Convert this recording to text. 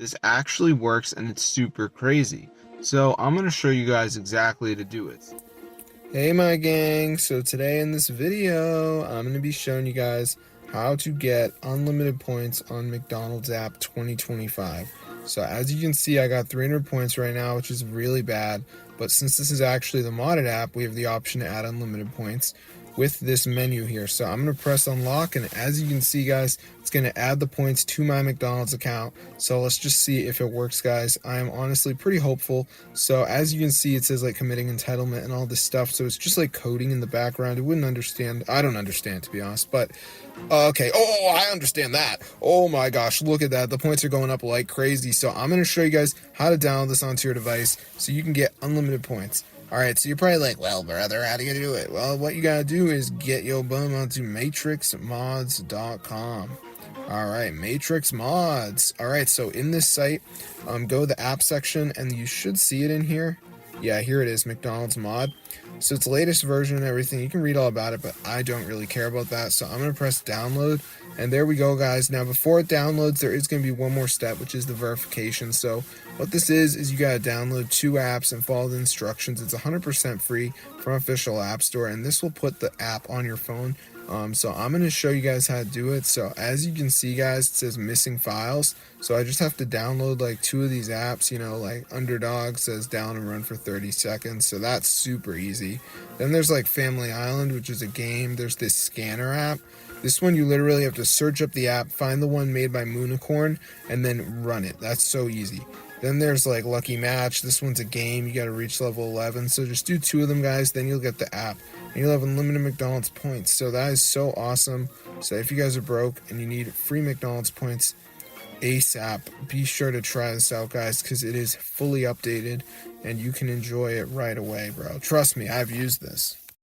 This actually works and it's super crazy. So I'm going to show you guys exactly how to do it. Hey my gang, so today in this video, I'm going to be showing you guys how to get unlimited points on McDonald's app 2025. So as you can see, I got 300 points right now, which is really bad. But since this is actually the modded app, we have the option to add unlimited points with this menu here. So I'm going to press unlock, and as you can see guys, it's going to add the points to my McDonald's account. So let's just see if it works, guys. I am honestly pretty hopeful. So as you can see, it says like committing entitlement and all this stuff. So it's just like coding in the background. It wouldn't understand. I don't understand, to be honest, but okay. Oh, I understand that. Oh my gosh, look at that. The points are going up like crazy. So I'm going to show you guys how to download this onto your device so you can get unlimited points. Alright, so you're probably like, well, brother, how do you do it? Well, what you gotta do is get your bum onto matrixmods.com. Alright, Matrix Mods. Alright, so in this site, go to the app section, and you should see it in here. Yeah, here it is, McDonald's mod. So it's the latest version and everything. You can read all about it, but I don't really care about that. So I'm going to press download, and there we go, guys. Now, before it downloads, there is going to be one more step, which is the verification. So what this is you got to download 2 apps and follow the instructions. It's 100% free from official app store, and this will put the app on your phone. So I'm going to show you guys how to do it. So as you can see, guys, it says missing files. So I just have to download like 2 of these apps, you know, like Underdog says down and run for 30 seconds. So that's super easy. Then there's like Family Island, which is a game. There's this scanner app. This one you literally have to search up the app, find the one made by Moonicorn, and then run it. That's so easy. Then there's like Lucky Match. This one's a game. You got to reach level 11. So just do 2 of them, guys. Then you'll get the app. And you'll have unlimited McDonald's points. So that is so awesome. So if you guys are broke and you need free McDonald's points ASAP, be sure to try this out, guys, because it is fully updated and you can enjoy it right away, bro. Trust me, I've used this.